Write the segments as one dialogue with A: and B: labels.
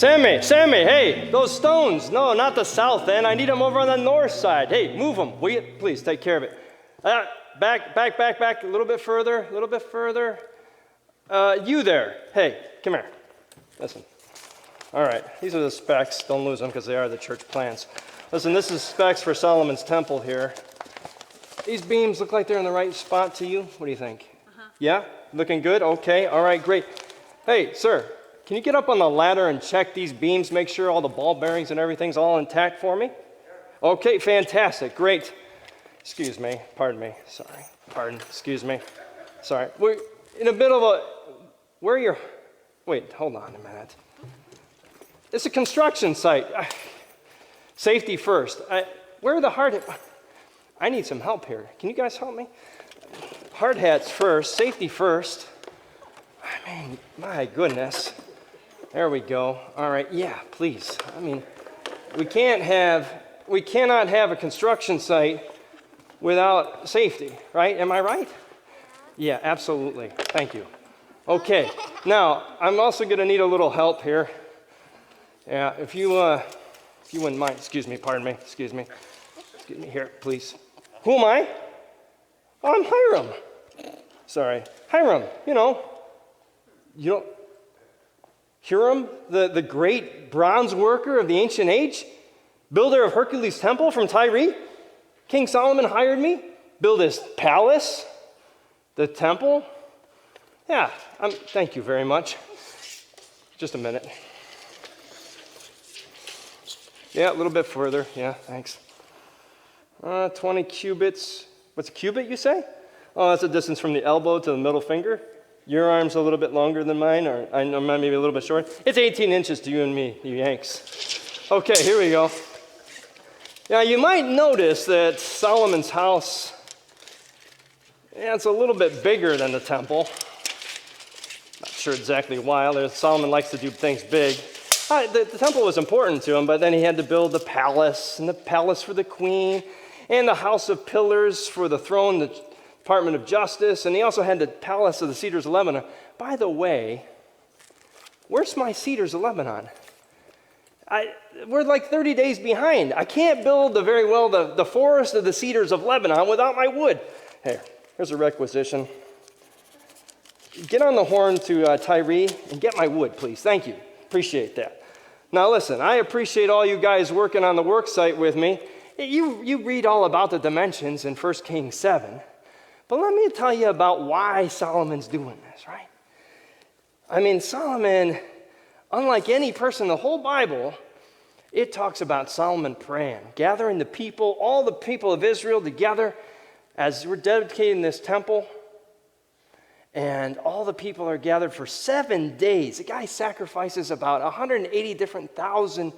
A: Sammy, hey, those stones. No, not the south end. I need them over on the north side. Hey, move them. Will you please take care of it? Back, a little bit further, You there. Hey, come here. Listen. All right, these are the specs. Don't lose them because they are the church plans. Listen, this is specs for Solomon's temple here. These beams look like they're in the right spot to you. What do you think? Yeah? Looking good? Okay. All right, great. Hey, sir, can you get up on the ladder and check these beams, make sure all the ball bearings and everything's all intact for me? Okay, fantastic. Great. Excuse me. Pardon me. Sorry. Excuse me. Sorry. We're in a bit of a... Wait, hold on a minute. It's a construction site. Safety first. Where are the hard hats? I need some help here. Can you guys help me? Hard hats first, safety first. I mean, my goodness. There we go. All right, yeah, please. I mean, we cannot have a construction site without safety, right? Am I right? Yeah, absolutely. Thank you. Okay, now, I'm also gonna need a little help here. Yeah, if you wouldn't mind, excuse me here, please. Who am I? Oh, I'm Hiram. Sorry, Hiram, Hiram, the great bronze worker of the ancient age, builder of Hercules' temple from Tyre. King Solomon hired me, build his palace, the temple. Yeah, thank you very much. Just a minute. Yeah, a little bit further. Yeah, thanks. 20 cubits. What's a cubit, you say? Oh, that's the distance from the elbow to the middle finger. Your arm's a little bit longer than mine, or I'm maybe a little bit short. It's 18 inches to you and me, you Yanks. Okay, here we go. Now, you might notice that Solomon's house, it's a little bit bigger than the temple. Not sure exactly why. Solomon likes to do things big. The temple was important to him, but then he had to build the palace, and the palace for the queen, and the house of pillars for the throne, the Department of Justice, and he also had the palace of the Cedars of Lebanon. By the way, where's my Cedars of Lebanon? We're like 30 days behind. I can't build the forest of the Cedars of Lebanon without my wood. Here's a requisition. Get on the horn to Tyre and get my wood, please. Thank you. Appreciate that. Now listen, I appreciate all you guys working on the work site with me. You read all about the dimensions in 1 Kings 7. But let me tell you about why Solomon's doing this, right? I mean, Solomon, unlike any person in the whole Bible, it talks about Solomon praying, gathering the people, all the people of Israel together as we're dedicating this temple. And all the people are gathered for 7 days. The guy sacrifices about 180 different thousand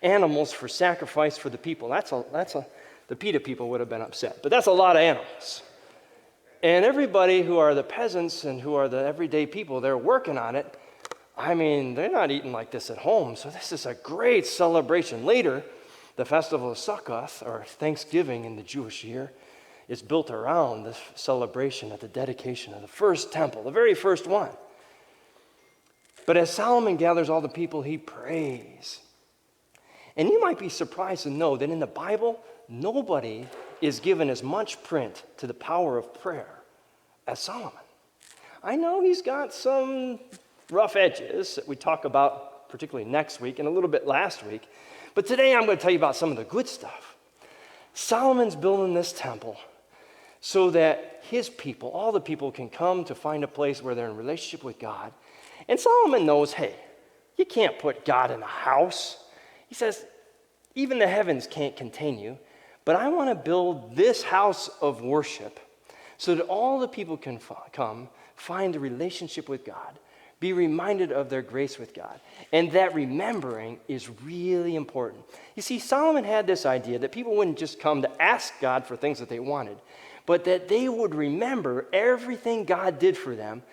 A: animals for sacrifice for the people. The PETA people would have been upset, but that's a lot of animals. And everybody who are the peasants and who are the everyday people, they're working on it. I mean, they're not eating like this at home, so this is a great celebration. Later, the festival of Succoth, or Thanksgiving in the Jewish year, is built around the celebration of the dedication of the first temple, the very first one. But as Solomon gathers all the people, he prays. And you might be surprised to know that in the Bible, nobody is given as much print to the power of prayer as Solomon. I know he's got some rough edges that we talk about particularly next week and a little bit last week. But today I'm going to tell you about some of the good stuff. Solomon's building this temple so that his people, all the people, can come to find a place where they're in relationship with God. And Solomon knows, hey, you can't put God in a house. He says, even the heavens can't contain you, but I want to build this house of worship so that all the people can come, find a relationship with God, be reminded of their grace with God. And that remembering is really important. You see, Solomon had this idea that people wouldn't just come to ask God for things that they wanted, but that they would remember everything God did for them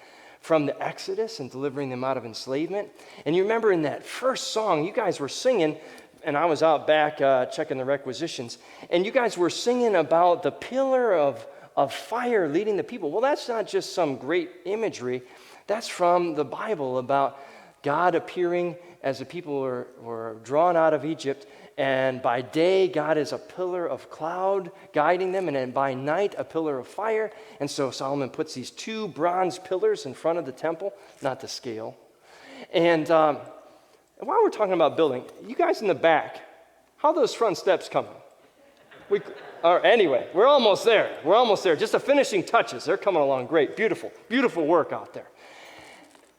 A: from the Exodus and delivering them out of enslavement. And you remember in that first song, you guys were singing, and I was out back checking the requisitions, and you guys were singing about the pillar of fire leading the people. Well, that's not just some great imagery. That's from the Bible about God appearing as the people were drawn out of Egypt, and by day God is a pillar of cloud guiding them, and then by night a pillar of fire. And so Solomon puts these 2 bronze pillars in front of the temple, not to scale. And while we're talking about building, you guys in the back, how are those front steps coming? Anyway, we're almost there. We're almost there. Just the finishing touches. They're coming along great. Beautiful, beautiful work out there.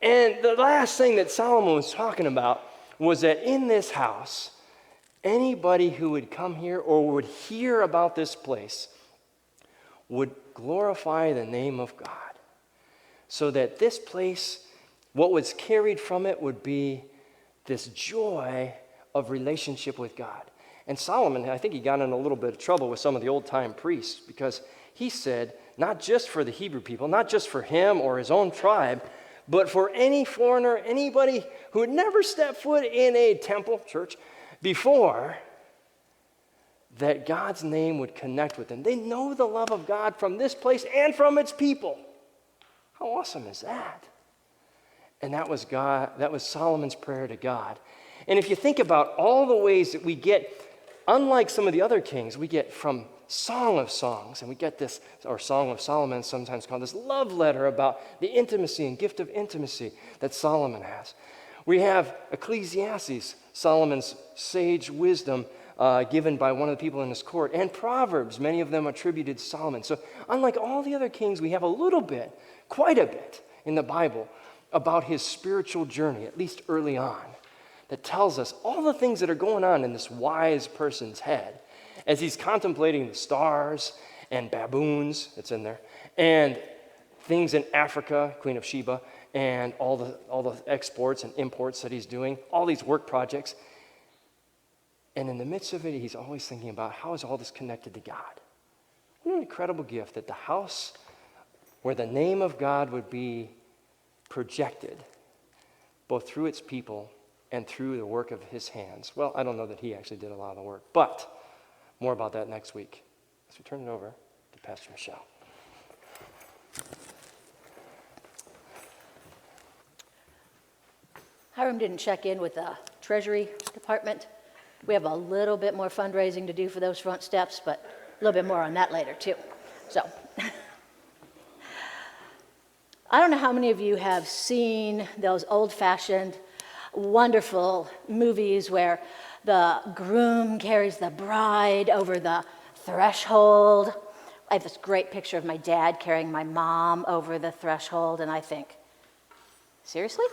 A: And the last thing that Solomon was talking about was that in this house, anybody who would come here or would hear about this place would glorify the name of God. So that this place, what was carried from it would be this joy of relationship with God. And Solomon, I think he got in a little bit of trouble with some of the old-time priests because he said, not just for the Hebrew people, not just for him or his own tribe, but for any foreigner, anybody who had never stepped foot in a temple, church, before, that God's name would connect with them. They know the love of God from this place and from its people. How awesome is that? And that was Solomon's prayer to God. And if you think about all the ways that we get, unlike some of the other kings, we get from Song of Songs, and we get this, or Song of Solomon, sometimes called this love letter about the intimacy and gift of intimacy that Solomon has. We have Ecclesiastes, Solomon's sage wisdom given by one of the people in his court, and Proverbs, many of them attributed to Solomon. So unlike all the other kings, we have a little bit, quite a bit, in the Bible about his spiritual journey, at least early on, that tells us all the things that are going on in this wise person's head as he's contemplating the stars and baboons, it's in there, and things in Africa, Queen of Sheba, and all the exports and imports that he's doing, all these work projects. And in the midst of it, he's always thinking about how is all this connected to God? What an incredible gift that the house where the name of God would be projected, both through its people and through the work of his hands. Well, I don't know that he actually did a lot of the work, but more about that next week. So turn it over to Pastor Michelle.
B: Hiram didn't check in with the Treasury Department. We have a little bit more fundraising to do for those front steps, but a little bit more on that later too. So, I don't know how many of you have seen those old-fashioned, wonderful movies where the groom carries the bride over the threshold. I have this great picture of my dad carrying my mom over the threshold, and I think, seriously?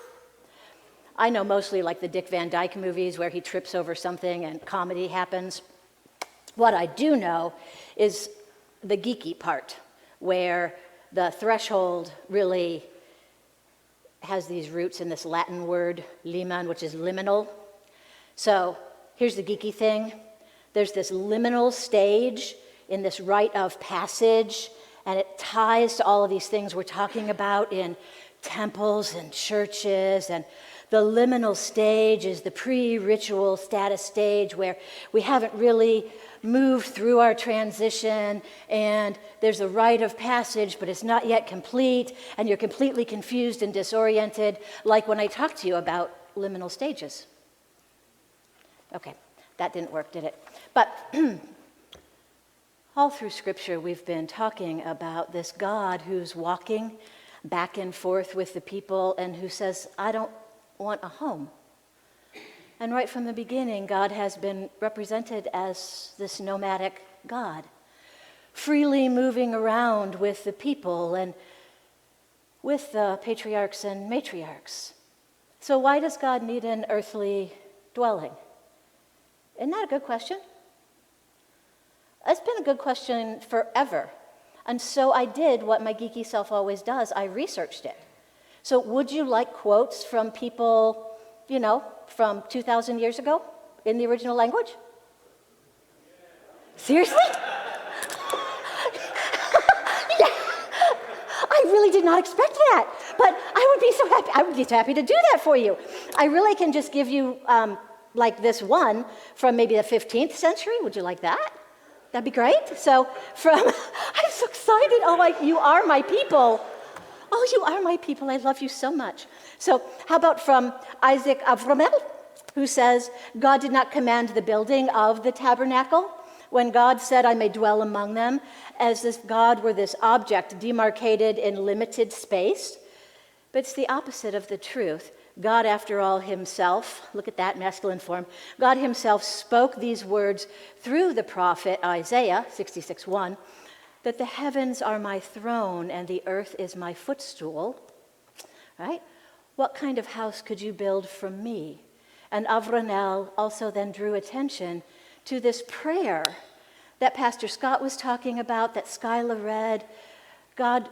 B: I know mostly like the Dick Van Dyke movies where he trips over something and comedy happens. What I do know is the geeky part, where the threshold really has these roots in this Latin word, limen, which is liminal. So here's the geeky thing. There's this liminal stage in this rite of passage, and it ties to all of these things we're talking about in temples and churches. And the liminal stage is the pre-ritual status stage where we haven't really moved through our transition, and there's a rite of passage, but it's not yet complete, and you're completely confused and disoriented, like when I talked to you about liminal stages. Okay, that didn't work, did it? But all through Scripture, we've been talking about this God who's walking back and forth with the people and who says, I don't want a home. And right from the beginning, God has been represented as this nomadic God, freely moving around with the people and with the patriarchs and matriarchs. So why does God need an earthly dwelling? Isn't that a good question? It's been a good question forever. And so I did what my geeky self always does. I researched it. So would you like quotes from people, from 2,000 years ago in the original language? Seriously? Yeah. I really did not expect that, but I would be so happy. I would be so happy to do that for you. I really can just give you like this one from maybe the 15th century. Would you like that? That'd be great. So I'm so excited. Oh, you are my people. Oh, you are my people. I love you so much. So how about from Isaac Avromel, who says, God did not command the building of the tabernacle when God said, I may dwell among them, as if God were this object demarcated in limited space. But it's the opposite of the truth. God, after all, himself, look at that masculine form, God himself spoke these words through the prophet Isaiah 66:1, that the heavens are my throne and the earth is my footstool, right? What kind of house could you build from me? And Avromel also then drew attention to this prayer that Pastor Scott was talking about, that Skyla read.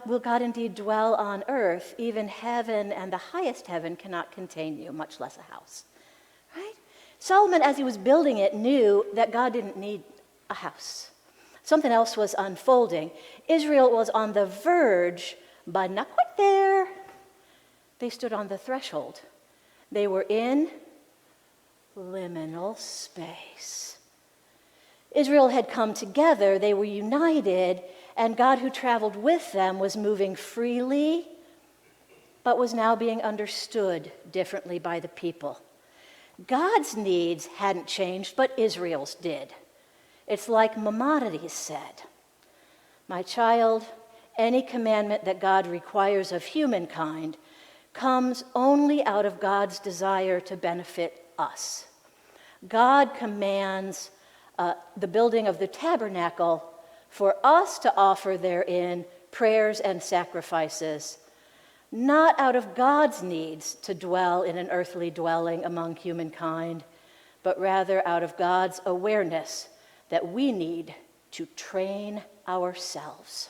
B: Will God indeed dwell on earth? Even heaven and the highest heaven cannot contain you, much less a house. Right? Solomon, as he was building it, knew that God didn't need a house. Something else was unfolding. Israel was on the verge, but not quite there. They stood on the threshold. They were in liminal space. Israel had come together, they were united, and God who traveled with them was moving freely, but was now being understood differently by the people. God's needs hadn't changed, but Israel's did. It's like Maimonides said, my child, any commandment that God requires of humankind comes only out of God's desire to benefit us. God commands the building of the tabernacle for us to offer therein prayers and sacrifices, not out of God's needs to dwell in an earthly dwelling among humankind, but rather out of God's awareness that we need to train ourselves.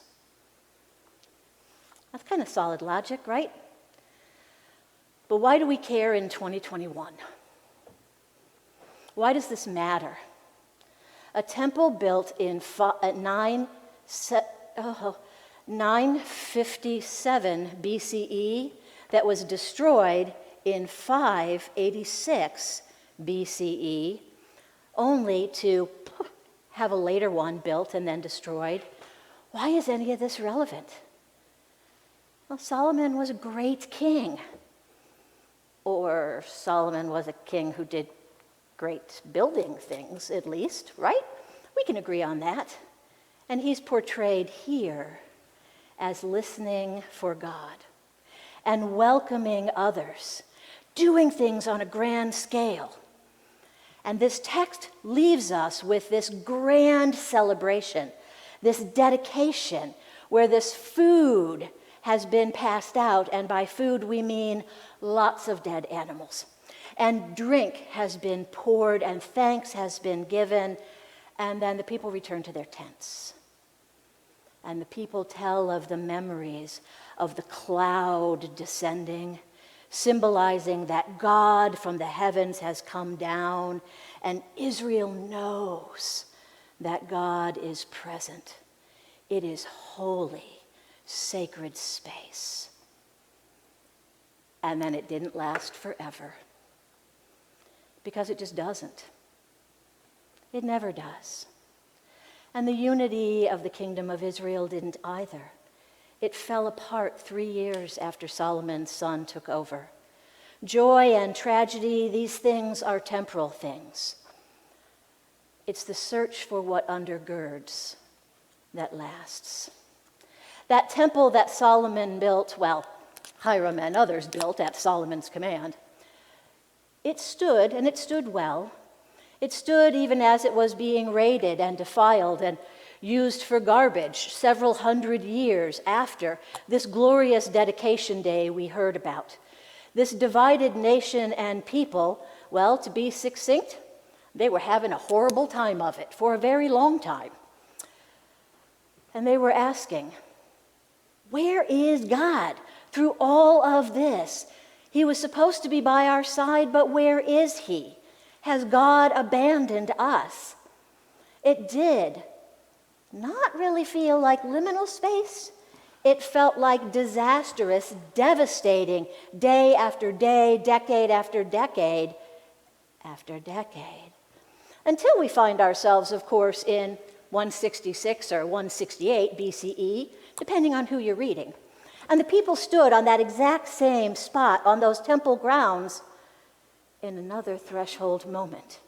B: That's kind of solid logic, right? But why do we care in 2021? Why does this matter? A temple built in 957 BCE that was destroyed in 586 BCE, only to have a later one built and then destroyed. Why is any of this relevant? Well, Solomon was a great king. Or Solomon was a king who did great building things, at least, right? We can agree on that. And he's portrayed here as listening for God and welcoming others, doing things on a grand scale. And this text leaves us with this grand celebration, this dedication, where this food has been passed out, and by food we mean lots of dead animals. And drink has been poured, and thanks has been given, and then the people return to their tents. And the people tell of the memories of the cloud descending, symbolizing that God from the heavens has come down, and Israel knows that God is present. It is holy, sacred space. And then it didn't last forever, because it just doesn't. It never does. And the unity of the kingdom of Israel didn't either. It fell apart 3 years after Solomon's son took over. Joy and tragedy, these things are temporal things. It's the search for what undergirds that lasts. That temple that Solomon built, well, Hiram and others built at Solomon's command, it stood, and it stood well. It stood even as it was being raided and defiled and used for garbage several hundred years after this glorious dedication day we heard about. This divided nation and people, well, to be succinct, they were having a horrible time of it for a very long time. And they were asking, where is God through all of this? He was supposed to be by our side, but where is he? Has God abandoned us? It did not really feel like liminal space. It felt like disastrous, devastating, day after day, decade after decade after decade. Until we find ourselves, of course, in 166 or 168 BCE, depending on who you're reading. And the people stood on that exact same spot on those temple grounds in another threshold moment.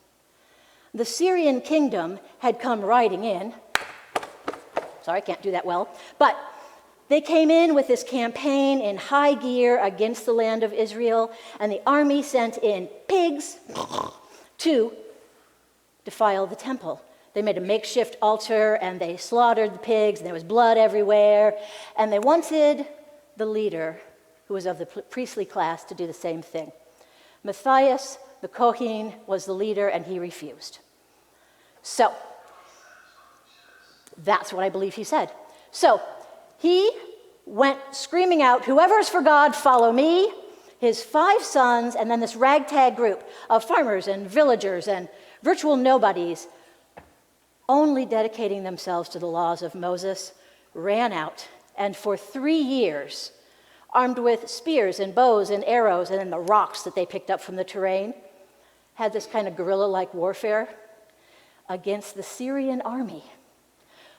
B: The Syrian kingdom had come riding in. Sorry, I can't do that well. But they came in with this campaign in high gear against the land of Israel, and the army sent in pigs to defile the temple. They made a makeshift altar, and they slaughtered the pigs, and there was blood everywhere. And they wanted the leader, who was of the priestly class, to do the same thing. Matthias, the Kohen, was the leader, and he refused. So, that's what I believe he said. So, he went screaming out, "Whoever's for God, follow me." His 5 sons, and then this ragtag group of farmers and villagers and virtual nobodies, only dedicating themselves to the laws of Moses, ran out, and for 3 years, armed with spears and bows and arrows and then the rocks that they picked up from the terrain, had this kind of guerrilla-like warfare against the Syrian army,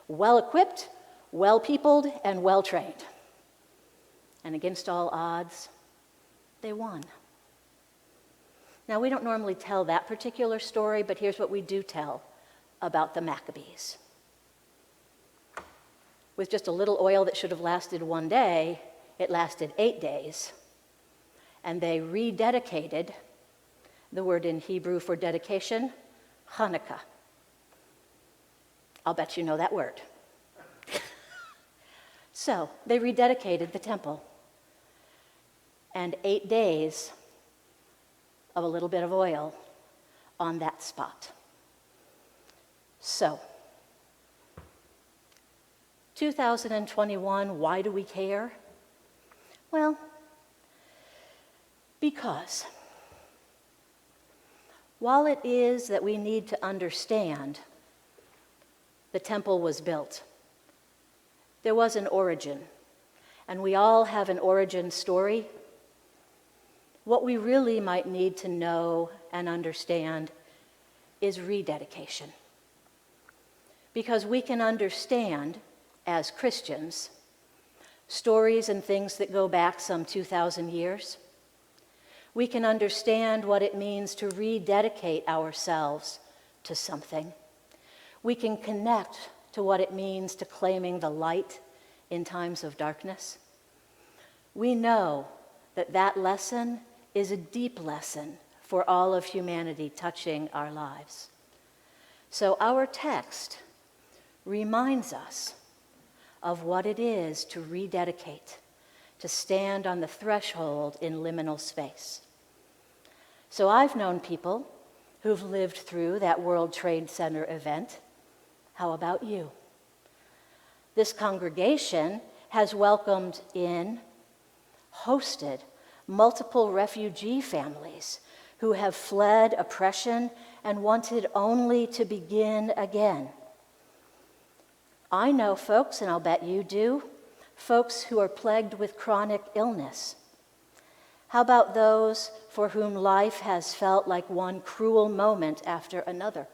B: well-equipped, well-peopled, and well-trained. And against all odds, they won. Now, we don't normally tell that particular story, but here's what we do tell about the Maccabees. With just a little oil that should have lasted 1 day, it lasted 8 days. And they rededicated, the word in Hebrew for dedication, Hanukkah. I'll bet you know that word. So, they rededicated the temple. And 8 days of a little bit of oil on that spot. So, 2021, why do we care? Well, because while it is that we need to understand the temple was built, there was an origin, and we all have an origin story. What we really might need to know and understand is rededication. Because we can understand, as Christians, stories and things that go back some 2,000 years. We can understand what it means to rededicate ourselves to something. We can connect to what it means to claiming the light in times of darkness. We know that that lesson is a deep lesson for all of humanity touching our lives. So our text reminds us of what it is to rededicate, to stand on the threshold in liminal space. So I've known people who've lived through that World Trade Center event. How about you? This congregation has welcomed in, hosted multiple refugee families who have fled oppression and wanted only to begin again. I know folks, and I'll bet you do, folks who are plagued with chronic illness. How about those for whom life has felt like one cruel moment after another?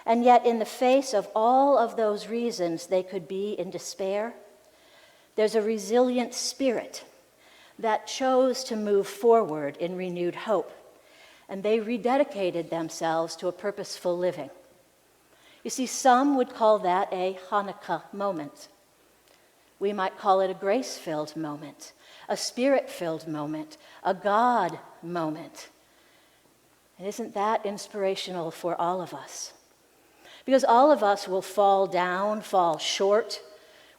B: And yet, in the face of all of those reasons they could be in despair, there's a resilient spirit that chose to move forward in renewed hope, and they rededicated themselves to a purposeful living. You see, some would call that a Hanukkah moment. We might call it a grace-filled moment, a spirit-filled moment, a God moment. And isn't that inspirational for all of us? Because all of us will fall down, fall short.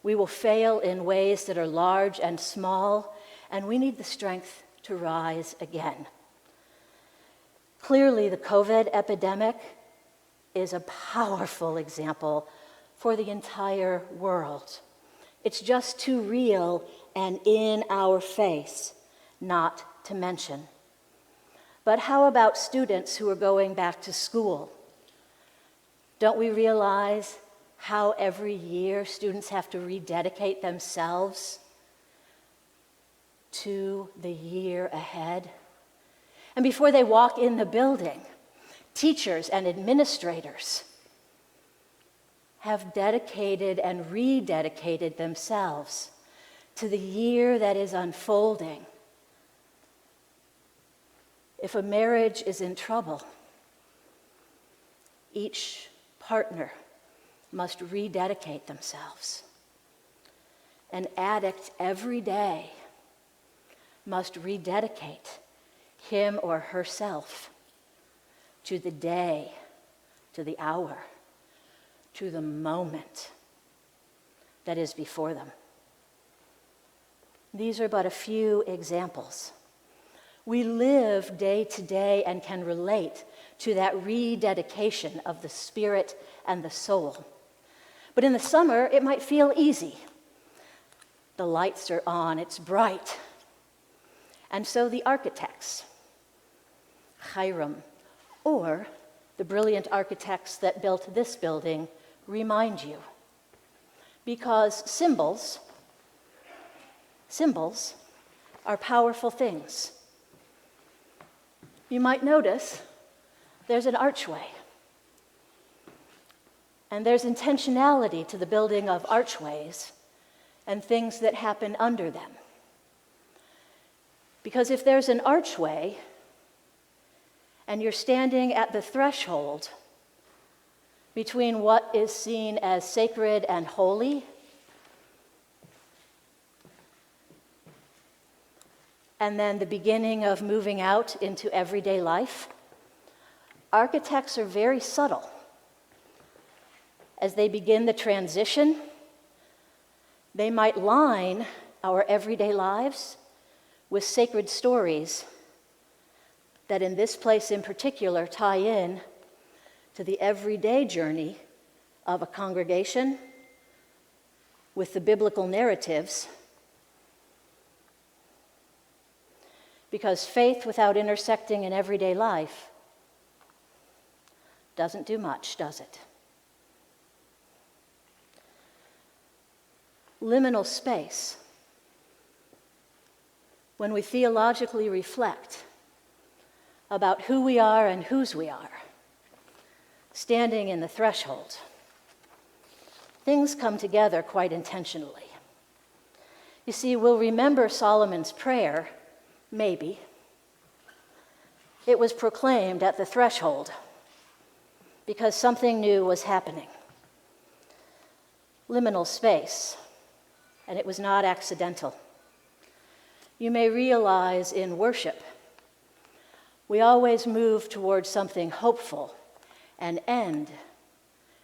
B: We will fail in ways that are large and small, and we need the strength to rise again. Clearly, the COVID epidemic is a powerful example for the entire world. It's just too real and in our face not to mention. But how about students who are going back to school? Don't we realize how every year students have to rededicate themselves to the year ahead? And before they walk in the building, teachers and administrators have dedicated and rededicated themselves to the year that is unfolding. If a marriage is in trouble, each partner must rededicate themselves. An addict every day must rededicate him or herself to the day, to the hour, to the moment that is before them. These are but a few examples. We live day to day and can relate to that rededication of the spirit and the soul. But in the summer, it might feel easy. The lights are on, it's bright. And so the architects, Hiram, or the brilliant architects that built this building, remind you. Because symbols are powerful things. You might notice there's an archway. And there's intentionality to the building of archways and things that happen under them. Because if there's an archway and you're standing at the threshold between what is seen as sacred and holy and then the beginning of moving out into everyday life, architects are very subtle. As they begin the transition, they might line our everyday lives with sacred stories that in this place in particular tie in to the everyday journey of a congregation with the biblical narratives. Because faith without intersecting in everyday life doesn't do much, does it? Liminal space. When we theologically reflect about who we are and whose we are, standing in the threshold, things come together quite intentionally. You see, we'll remember Solomon's prayer, maybe. It was proclaimed at the threshold because something new was happening. Liminal space, and it was not accidental. You may realize in worship, we always move towards something hopeful and end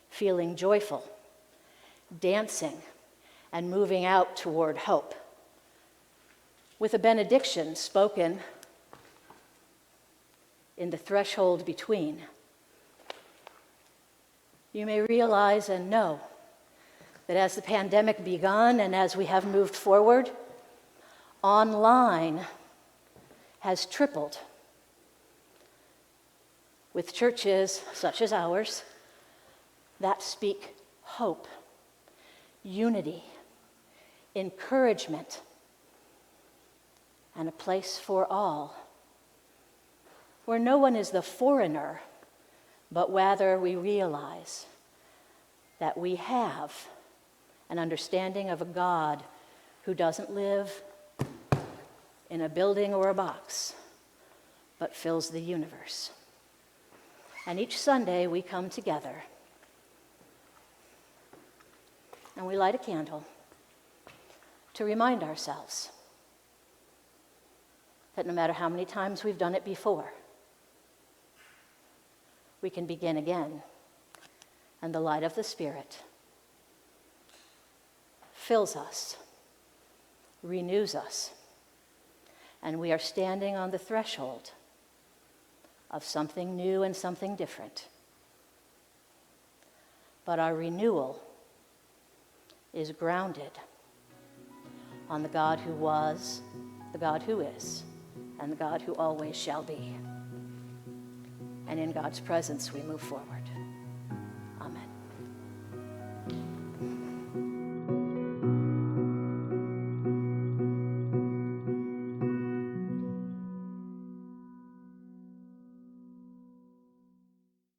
B: feeling joyful, dancing and moving out toward hope. With a benediction spoken in the threshold between, you may realize and know that as the pandemic begun and as we have moved forward, online has tripled, with churches such as ours that speak hope, unity, encouragement, and a place for all, where no one is the foreigner, but rather we realize that we have an understanding of a God who doesn't live in a building or a box, but fills the universe. And each Sunday we come together and we light a candle to remind ourselves that no matter how many times we've done it before, we can begin again. And the light of the Spirit fills us, renews us, and we are standing on the threshold of something new and something different. But our renewal is grounded on the God who was, the God who is, and the God who always shall be. And in God's presence we move forward.